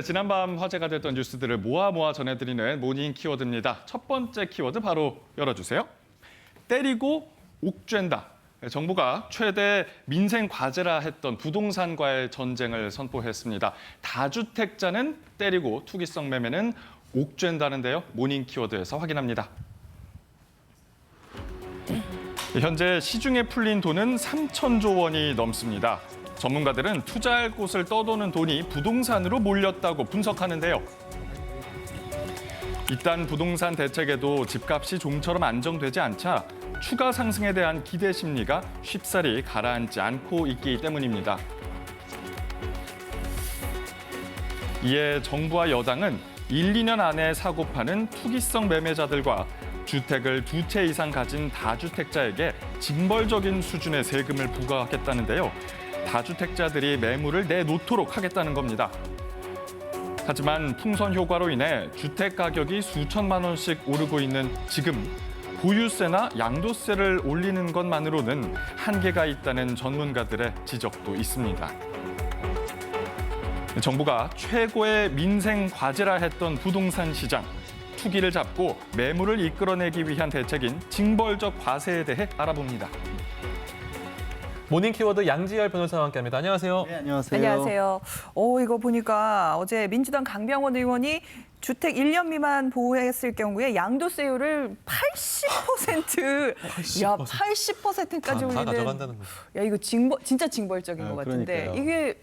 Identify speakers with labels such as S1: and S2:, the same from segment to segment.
S1: 지난밤 화제가 됐던 뉴스들을 모아 전해드리는 모닝 키워드입니다. 첫 번째 키워드 바로 열어주세요. 때리고 옥죄다. 정부가 최대 민생 과제라 했던 부동산과의 전쟁을 선포했습니다. 다주택자는 때리고 투기성 매매는 옥죄다는데요. 모닝 키워드에서 확인합니다. 현재 시중에 풀린 돈은 3천조 원이 넘습니다. 전문가들은 투자할 곳을 떠도는 돈이 부동산으로 몰렸다고 분석하는데요. 이딴 부동산 대책에도 집값이 좀처럼 안정되지 않자 추가 상승에 대한 기대 심리가 쉽사리 가라앉지 않고 있기 때문입니다. 이에 정부와 여당은 1, 2년 안에 사고 파는 투기성 매매자들과 주택을 2채 이상 가진 다주택자에게 징벌적인 수준의 세금을 부과하겠다는데요. 다주택자들이 매물을 내놓도록 하겠다는 겁니다. 하지만 풍선 효과로 인해 주택 가격이 수천만 원씩 오르고 있는 지금 보유세나 양도세를 올리는 것만으로는 한계가 있다는 전문가들의 지적도 있습니다. 정부가 최고의 민생 과제라 했던 부동산 시장, 투기를 잡고 매물을 이끌어내기 위한 대책인 징벌적 과세에 대해 알아봅니다.
S2: 모닝 키워드 양지열 변호사와 함께합니다. 안녕하세요.
S3: 네, 안녕하세요.
S4: 안녕하세요. 이거 보니까 어제 민주당 강병원 의원이 주택 1년 미만 보호했을 경우에 양도세율을 80%, 야 80%까지
S2: 다
S4: 올리는.
S2: 가져간다는 거죠.
S4: 야 이거 진짜 징벌적인 것 같은데
S3: 그러니까요.
S4: 이게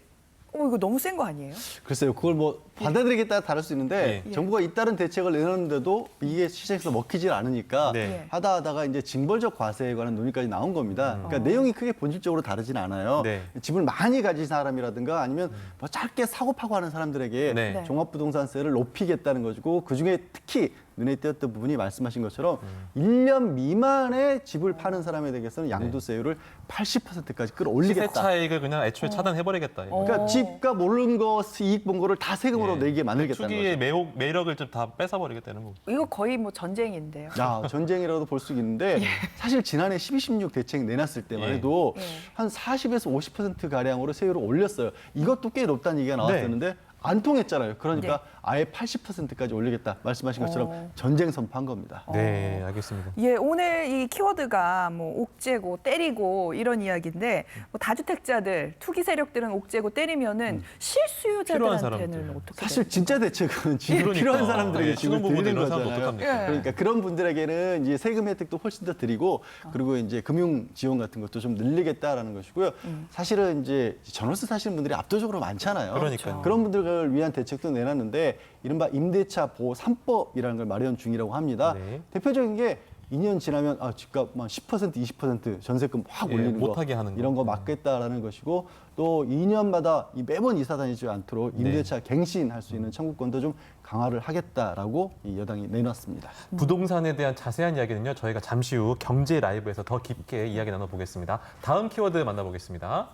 S4: 이거 너무 센 거 아니에요?
S3: 글쎄요, 그걸 뭐 받아들이기에 따라 다를 수 있는데
S4: 예.
S3: 정부가 잇따른 대책을 내놨는데도 이게 시장에서 먹히질 않으니까
S2: 네.
S3: 하다가 이제 징벌적 과세에 관한 논의까지 나온 겁니다. 그러니까 내용이 크게 본질적으로 다르진 않아요.
S2: 네.
S3: 집을 많이 가진 사람이라든가 아니면 뭐 짧게 사고 파고 하는 사람들에게
S2: 네.
S4: 네.
S3: 종합부동산세를 높이겠다는 것이고 그중에 특히 눈에 띄었던 부분이 말씀하신 것처럼 1년 미만의 집을 파는 사람에 대해서는 양도세율을 80%까지
S2: 시세
S3: 끌어올리겠다.
S2: 차익을 그냥 애초에 차단해버리겠다.
S3: 그러니까 집값 오른 거 이익 본 거를 다 세금으로
S2: 예.
S3: 내게 만들겠다는
S2: 투기의
S3: 거죠.
S2: 매력을 좀 다 뺏어버리겠다는 거고.
S4: 이거 거의 뭐 전쟁인데요.
S3: 야, 전쟁이라도 볼 수 있는데 사실 지난해 12.16 대책 내놨을 때만
S2: 예.
S3: 해도
S4: 예.
S3: 한 40에서 50% 가량으로 세율을 올렸어요. 이것도 꽤 높다는 얘기가 나왔었는데 안 통했잖아요. 그러니까
S4: 네.
S3: 아예 80%까지 올리겠다. 말씀하신 것처럼 전쟁 선포한 겁니다.
S2: 네, 알겠습니다.
S4: 예, 오늘 이 키워드가 뭐 옥죄고 때리고 이런 이야기인데 뭐 다주택자들, 투기 세력들은 옥죄고 때리면은
S2: 필요한
S4: 실수요자들한테는
S2: 사람들.
S4: 어떻게
S3: 사실
S4: 돼요?
S3: 진짜 대책은 집이
S2: 그러니까.
S3: 필요한 사람들에게
S2: 네,
S3: 집을
S2: 신혼부부들
S3: 드리는
S2: 이런 사람들
S3: 거잖아요.
S2: 어떡합니까?
S4: 예.
S3: 그러니까 그런 분들에게는 이제 세금 혜택도 훨씬 더 드리고 그리고 이제 금융 지원 같은 것도 좀 늘리겠다라는 것이고요. 사실은 이제 전월세 사시는 분들이 압도적으로 많잖아요.
S2: 그러니까요.
S3: 그런 분들을 위한 대책도 내놨는데 이른바 임대차 보호 3법이라는 걸 마련 중이라고 합니다.
S2: 네.
S3: 대표적인 게 2년 지나면 집값만 10%, 20% 전세금 확
S2: 예,
S3: 올리는 거
S2: 못하게 하는 거.
S3: 이런 거 막겠다라는 것이고 또 2년마다 매번 이사 다니지 않도록 임대차 갱신할 수 있는 청구권도 좀 강화를 하겠다라고 이 여당이 내놨습니다.
S2: 부동산에 대한 자세한 이야기는요, 저희가 잠시 후 경제 라이브에서 더 깊게 이야기 나눠보겠습니다. 다음 키워드 만나보겠습니다.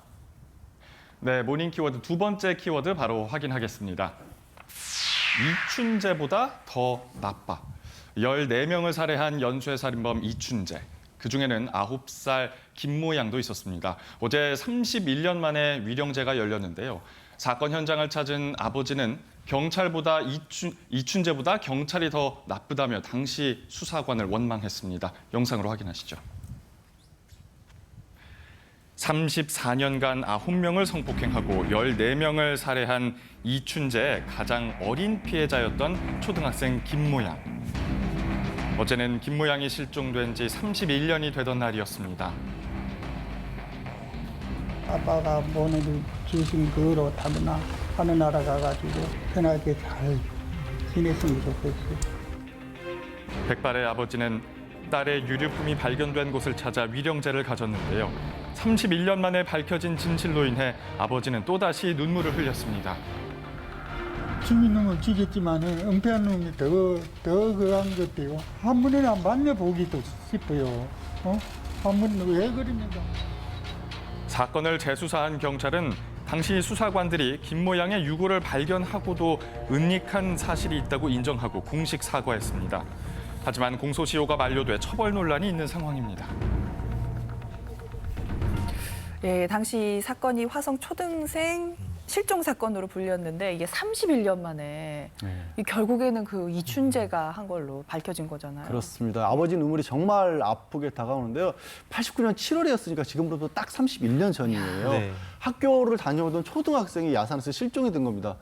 S1: 네, 모닝 키워드 두 번째 키워드 바로 확인하겠습니다. 이춘재보다 더 나빠. 14명을 살해한 연쇄살인범 이춘재. 그중에는 9살 김모양도 있었습니다. 어제 31년 만에 위령제가 열렸는데요. 사건 현장을 찾은 아버지는 경찰보다 이춘재보다 경찰이 더 나쁘다며 당시 수사관을 원망했습니다. 영상으로 확인하시죠. 34년간 9명을 성폭행하고 14명을 살해한 이춘재의 가장 어린 피해자였던 초등학생 김모양. 어제는 김모양이 실종된 지 31년이 되던 날이었습니다.
S5: 아빠가 보내준 주신 그로 다문화 하늘나라 가가지고 편하게 잘 지냈으면 좋겠어요.
S1: 백발의 아버지는 딸의 유류품이 발견된 곳을 찾아 위령제를 가졌는데요. 31년 만에 밝혀진 진실로 인해 아버지는 또다시 눈물을 흘렸습니다.
S5: 죽인 놈을 죽였지만 은폐한 놈이 더 그한 것도요. 한 번이나 만나보기도 싶어요. 한 번 왜 그러는가.
S1: 사건을 재수사한 경찰은 당시 수사관들이 김모양의 유골을 발견하고도 은닉한 사실이 있다고 인정하고 공식 사과했습니다. 하지만 공소시효가 만료돼 처벌 논란이 있는 상황입니다.
S4: 예, 당시 사건이 화성 초등생 실종 사건으로 불렸는데 이게 31년 만에 이 결국에는 그 이춘재가 한 걸로 밝혀진 거잖아요.
S3: 그렇습니다. 아버지 눈물이 정말 아프게 다가오는데요. 89년 7월이었으니까 지금으로부터 딱 31년 전이에요.
S2: 네.
S3: 학교를 다녀오던 초등학생이 야산에서 실종이 된 겁니다.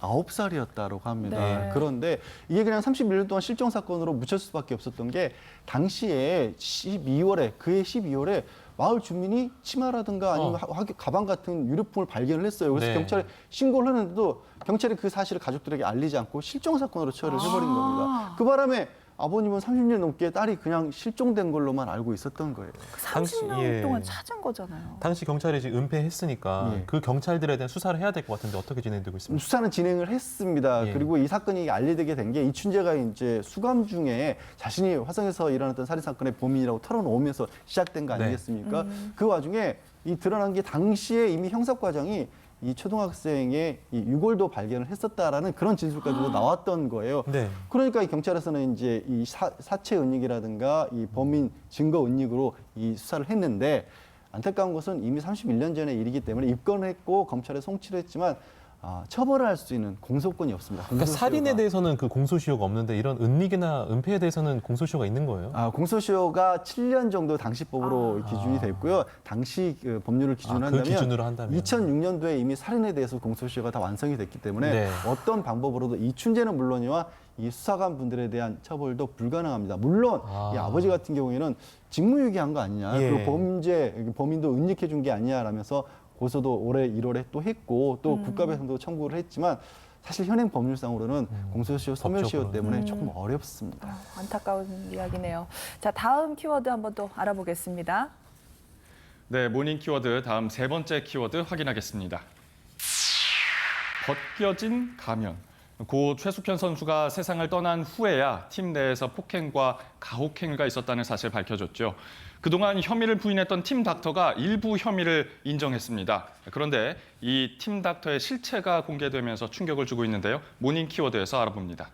S3: 9살이었다고 합니다.
S4: 네.
S3: 그런데 이게 그냥 31년 동안 실종 사건으로 묻혔을 수밖에 없었던 게 당시에 그해 12월에 마을 주민이 치마라든가 아니면 가방 같은 유류품을 발견을 했어요. 그래서
S2: 네.
S3: 경찰에 신고를 했는데도 경찰이 그 사실을 가족들에게 알리지 않고 실종 사건으로 처리를 해버린 겁니다. 그 바람에 아버님은 30년 넘게 딸이 그냥 실종된 걸로만 알고 있었던 거예요.
S4: 30년
S2: 예.
S4: 동안 찾은 거잖아요.
S2: 당시 경찰이 지금 은폐했으니까
S3: 예.
S2: 그 경찰들에 대한 수사를 해야 될 것 같은데 어떻게 진행되고 있습니까?
S3: 수사는 진행을 했습니다.
S2: 예.
S3: 그리고 이 사건이 알려지게 된 게 이춘재가 이제 수감 중에 자신이 화성에서 일어났던 살인 사건의 범인이라고 털어놓으면서 시작된 거
S2: 네.
S3: 아니겠습니까? 그 와중에 이 드러난 게 당시에 이미 형사 과정이 이 초등학생의 이 유골도 발견을 했었다라는 그런 진술까지도 나왔던 거예요.
S2: 네.
S3: 그러니까 이 경찰에서는 이제 이 사체 은닉이라든가 이 범인 증거 은닉으로 이 수사를 했는데 안타까운 것은 이미 31년 전의 일이기 때문에 입건을 했고 검찰에 송치를 했지만 처벌을 할 수 있는 공소권이 없습니다.
S2: 그러니까
S3: 공소시효가.
S2: 살인에 대해서는 그 공소시효가 없는데 이런 은닉이나 은폐에 대해서는 공소시효가 있는 거예요?
S3: 공소시효가 7년 정도 당시법으로 기준이 됐고요. 당시 그 법률을 기준으로
S2: 그
S3: 한다면,
S2: 기준으로 한다면.
S3: 2006년도에 이미 살인에 대해서 공소시효가 다 완성이 됐기 때문에
S2: 네.
S3: 어떤 방법으로도 이춘재는 물론이와 이 수사관 분들에 대한 처벌도 불가능합니다. 물론 이 아버지 같은 경우에는 직무유기한 거 아니냐,
S2: 예.
S3: 그리고 범인도 은닉해 준 게 아니냐라면서 고소도 올해 1월에 또 했고 또 국가배상도 청구를 했지만 사실 현행 법률상으로는 공소시효, 소멸시효
S2: 법적으로는.
S3: 때문에 조금 어렵습니다.
S4: 안타까운 이야기네요. 자, 다음 키워드 한번 또 알아보겠습니다.
S1: 네, 모닝 키워드 다음 세 번째 키워드 확인하겠습니다. 벗겨진 가면. 고 최숙현 선수가 세상을 떠난 후에야 팀 내에서 폭행과 가혹행위가 있었다는 사실 밝혀졌죠. 그동안 혐의를 부인했던 팀 닥터가 일부 혐의를 인정했습니다. 그런데 이 팀 닥터의 실체가 공개되면서 충격을 주고 있는데요. 모닝 키워드에서 알아봅니다.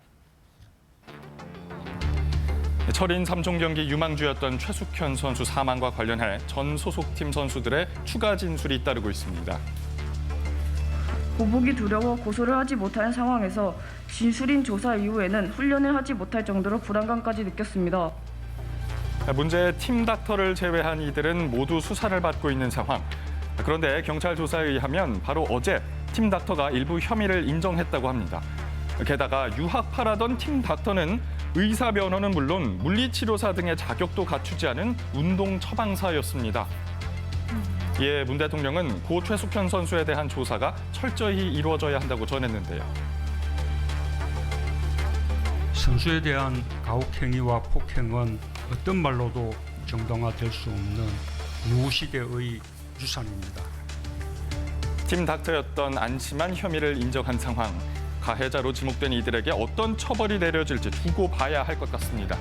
S1: 철인 3종 경기 유망주였던 최숙현 선수 사망과 관련해 전 소속팀 선수들의 추가 진술이 잇따르고 있습니다.
S6: 보복이 두려워 고소를 하지 못하는 상황에서 진술인 조사 이후에는 훈련을 하지 못할 정도로 불안감까지 느꼈습니다.
S1: 문제의 팀 닥터를 제외한 이들은 모두 수사를 받고 있는 상황. 그런데 경찰 조사에 의하면 바로 어제 팀 닥터가 일부 혐의를 인정했다고 합니다. 게다가 유학파라던 팀 닥터는 의사 면허는 물론 물리치료사 등의 자격도 갖추지 않은 운동 처방사였습니다. 이에 문 대통령은 고 최숙현 선수에 대한 조사가 철저히 이루어져야 한다고 전했는데요.
S7: 선수에 대한 가혹행위와 폭행은 어떤 말로도 정당화될 수 없는 유시대의 유산입니다.
S1: 팀 닥터였던 안심한 혐의를 인정한 상황. 가해자로 지목된 이들에게 어떤 처벌이 내려질지 두고 봐야 할 것 같습니다.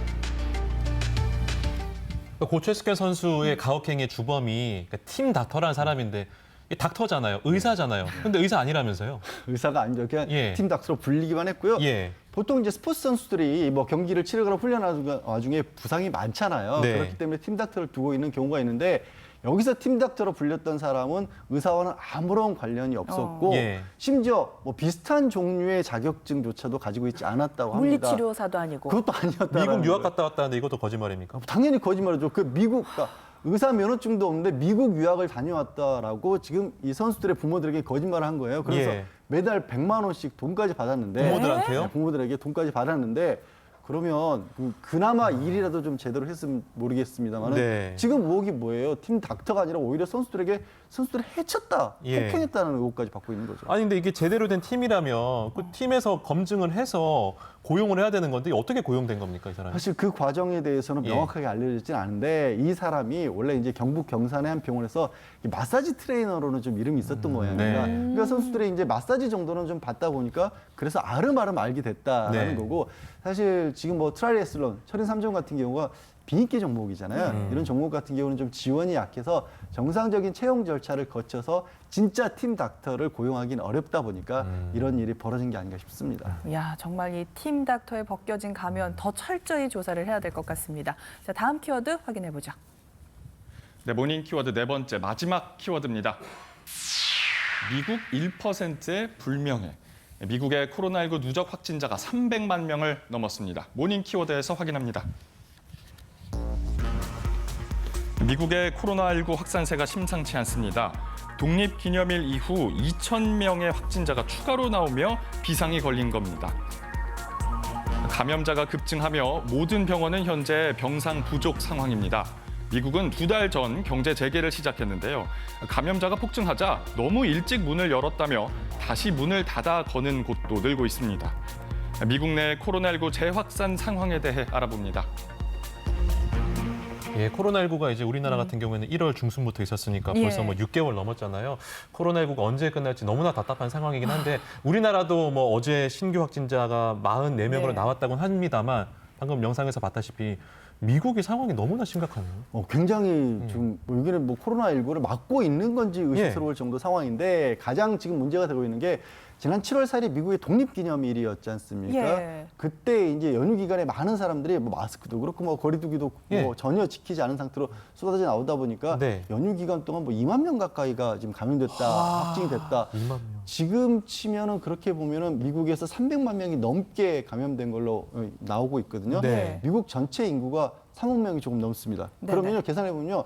S2: 고 최숙현 선수의 가혹행위의 주범이 팀 닥터라는 사람인데 이 닥터잖아요. 의사잖아요. 근데 의사 아니라면서요?
S3: 의사가 아니죠. 그냥
S2: 예.
S3: 팀 닥터로 불리기만 했고요.
S2: 예.
S3: 보통 이제 스포츠 선수들이 뭐 경기를 치르거나 훈련하는 와중에 부상이 많잖아요.
S2: 네.
S3: 그렇기 때문에 팀 닥터를 두고 있는 경우가 있는데 여기서 팀 닥터로 불렸던 사람은 의사와는 아무런 관련이 없었고
S2: 예.
S3: 심지어 뭐 비슷한 종류의 자격증조차도 가지고 있지 않았다고 합니다.
S4: 물리치료사도 아니고.
S3: 그것도 아니었다.
S2: 미국 유학 갔다 왔다는데 이것도 거짓말입니까?
S3: 당연히 거짓말이죠. 그 미국 그러니까 의사 면허증도 없는데 미국 유학을 다녀왔다라고 지금 이 선수들의 부모들에게 거짓말을 한 거예요. 그래서
S2: 예.
S3: 매달 100만 원씩 돈까지 받았는데
S2: 부모들한테요?
S3: 네, 부모들에게 돈까지 받았는데 그러면 그나마 일이라도 좀 제대로 했으면 모르겠습니다만
S2: 네.
S3: 지금 의혹이 뭐예요? 팀 닥터가 아니라 오히려 선수들을 해쳤다,
S2: 예.
S3: 폭행했다는 의혹까지 받고 있는 거죠.
S2: 아니 근데 이게 제대로 된 팀이라면 그 팀에서 검증을 해서 고용을 해야 되는 건데 어떻게 고용된 겁니까, 이 사람이?
S3: 사실 그 과정에 대해서는
S2: 예.
S3: 명확하게 알려지진 않은데 이 사람이 원래 이제 경북 경산의 한 병원에서 이 마사지 트레이너로는 좀 이름이 있었던 모양입니다.
S2: 네.
S3: 그러니까 선수들이 이제 마사지 정도는 좀 받다 보니까 그래서 아름아름 알게 됐다라는
S2: 네.
S3: 거고 사실 지금 뭐 트라이애슬론, 철인 3종 같은 경우가 비인기 종목이잖아요. 이런 종목 같은 경우는 좀 지원이 약해서 정상적인 채용 절차를 거쳐서 진짜 팀 닥터를 고용하기는 어렵다 보니까 이런 일이 벌어진 게 아닌가 싶습니다.
S4: 야, 정말 이 팀 닥터에 벗겨진 가면 더 철저히 조사를 해야 될 것 같습니다. 자, 다음 키워드 확인해 보죠.
S1: 네, 모닝 키워드 네 번째 마지막 키워드입니다. 미국 1%의 불명예. 미국의 코로나19 누적 확진자가 300만 명을 넘었습니다. 모닝 키워드에서 확인합니다. 미국의 코로나19 확산세가 심상치 않습니다. 독립기념일 이후 2,000명의 확진자가 추가로 나오며 비상이 걸린 겁니다. 감염자가 급증하며 모든 병원은 현재 병상 부족 상황입니다. 미국은 2달 전 경제 재개를 시작했는데요. 감염자가 폭증하자 너무 일찍 문을 열었다며 다시 문을 닫아 거는 곳도 늘고 있습니다. 미국 내 코로나19 재확산 상황에 대해 알아봅니다.
S2: 예, 코로나19가 이제 우리나라 같은 경우에는 1월 중순부터 있었으니까 벌써
S4: 예.
S2: 뭐 6개월 넘었잖아요. 코로나19가 언제 끝날지 너무나 답답한 상황이긴 한데 우리나라도 뭐 어제 신규 확진자가 44명으로
S4: 네.
S2: 나왔다고는 합니다만 방금 영상에서 봤다시피 미국의 상황이 너무나 심각하네요.
S3: 굉장히 좀 여기는 뭐 코로나19를 막고 있는 건지 의심스러울 정도 상황인데 가장 지금 문제가 되고 있는 게 지난 7월 4일이 미국의 독립기념일이었지 않습니까?
S4: 예.
S3: 그때 이제 연휴 기간에 많은 사람들이 뭐 마스크도 그렇고 뭐 거리두기도
S2: 예.
S3: 뭐 전혀 지키지 않은 상태로 쏟아져 나오다 보니까
S2: 네.
S3: 연휴 기간 동안 뭐 2만 명 가까이가 지금 감염됐다, 확진이 됐다.
S2: 2만 명.
S3: 지금 치면은 그렇게 보면은 미국에서 300만 명이 넘게 감염된 걸로 나오고 있거든요.
S2: 네.
S3: 미국 전체 인구가 3억 명이 조금 넘습니다.
S4: 네네.
S3: 그러면요 계산해 보면요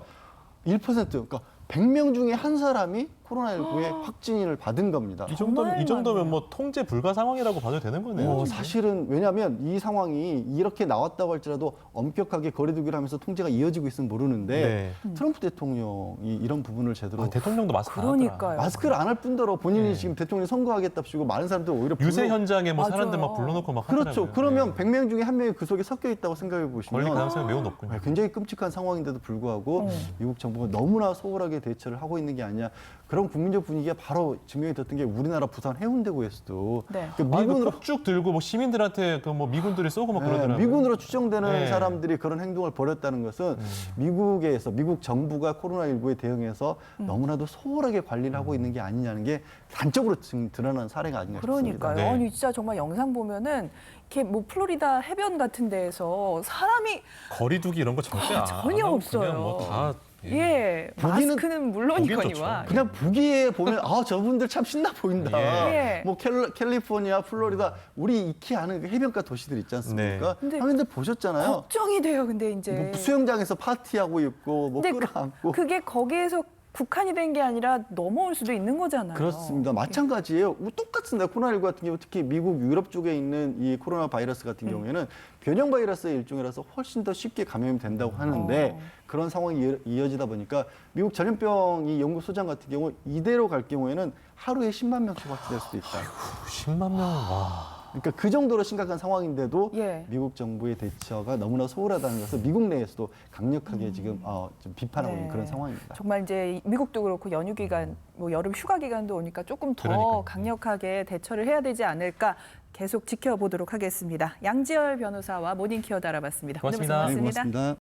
S3: 1% 그러니까 100명 중에 한 사람이 코로나19에 확진을 받은 겁니다.
S4: 정말
S2: 이 정도면
S4: 많네요.
S2: 뭐 통제 불가 상황이라고 봐도 되는 거네요.
S3: 사실은 왜냐하면 이 상황이 이렇게 나왔다고 할지라도 엄격하게 거리두기를 하면서 통제가 이어지고 있으면 모르는데
S2: 네.
S3: 트럼프 대통령이 이런 부분을 제대로
S2: 아, 대통령도 마스크 안 하더라.
S4: 그러니까요.
S3: 마스크를 안 할 뿐더러 본인이
S2: 네.
S3: 지금 대통령 선거하겠답시고 많은 사람들 오히려
S2: 유세
S3: 불러-
S2: 현장에 뭐
S4: 맞아요.
S2: 사람들 막 불러놓고 막
S3: 그렇죠.
S2: 하더라고요.
S3: 그러면
S2: 네.
S3: 100명 중에 한 명이 그 속에 섞여 있다고 생각해
S2: 걸릴
S3: 보시면
S2: 가능성이 매우 높군요.
S3: 굉장히 끔찍한 상황인데도 불구하고 미국 정부가 너무나 소홀하게 대처를 하고 있는 게 아니냐 그런 국민적 분위기가 바로 증명이 됐던 게 우리나라 부산 해운대구에서도
S4: 네.
S3: 그
S2: 미군으로
S3: 미군으로
S2: 폭죽 들고 뭐 시민들한테 그 뭐 미군들이 쏘고 막 그러더라고요.
S3: 미군으로 추정되는
S2: 네.
S3: 사람들이 그런 행동을 벌였다는 것은 미국에서 미국 정부가 코로나19에 대응해서 너무나도 소홀하게 관리를 하고 있는 게 아니냐는 게 단적으로 지금 드러난 사례가 아닌가 싶습니다.
S4: 그러니까요.
S2: 네.
S4: 아니 진짜 정말 영상 보면은 이렇게 뭐 플로리다 해변 같은 데에서 사람이
S2: 거리두기 이런 거 절대 안
S4: 전혀
S2: 하고
S4: 없어요.
S2: 그냥 뭐다
S4: 예,
S3: 보기는-
S4: 마스크는 물론이거니와
S3: 그냥 보기에 보면 저분들 참 신나 보인다.
S4: 예.
S3: 뭐 캘리포니아, 플로리다 우리 익히 아는 그 해변가 도시들 있지 않습니까?
S4: 네. 근데
S3: 하는데 보셨잖아요.
S4: 걱정이 돼요. 근데 이제
S3: 뭐 수영장에서 파티하고 있고 뭐
S4: 근데
S3: 끌어안고
S4: 그게 거기에서 국한이 된 게 아니라 넘어올 수도 있는 거잖아요.
S3: 그렇습니다. 마찬가지예요. 뭐 똑같습니다. 코로나19 같은 경우 특히 미국 유럽 쪽에 있는 이 코로나 바이러스 같은 경우에는 변형 바이러스의 일종이라서 훨씬 더 쉽게 감염이 된다고 하는데 그런 상황이 이어지다 보니까 미국 전염병 이 연구소장 같은 경우 이대로 갈 경우에는 하루에 10만 명씩 확진될 수도 있다.
S2: 10만 명. 와.
S3: 그러니까 그 정도로 심각한 상황인데도
S4: 예.
S3: 미국 정부의 대처가 너무나 소홀하다는 것을 미국 내에서도 강력하게 지금 좀 비판하고
S4: 네.
S3: 있는 그런 상황입니다.
S4: 정말 이제 미국도 그렇고 연휴 기간, 뭐 여름 휴가 기간도 오니까 조금 더
S2: 그러니까요.
S4: 강력하게 대처를 해야 되지 않을까 계속 지켜보도록 하겠습니다. 양지열 변호사와 모닝 키워드 알아봤습니다. 오늘
S2: 고맙습니다.
S4: 말씀
S3: 네,
S4: 고맙습니다.
S3: 고맙습니다.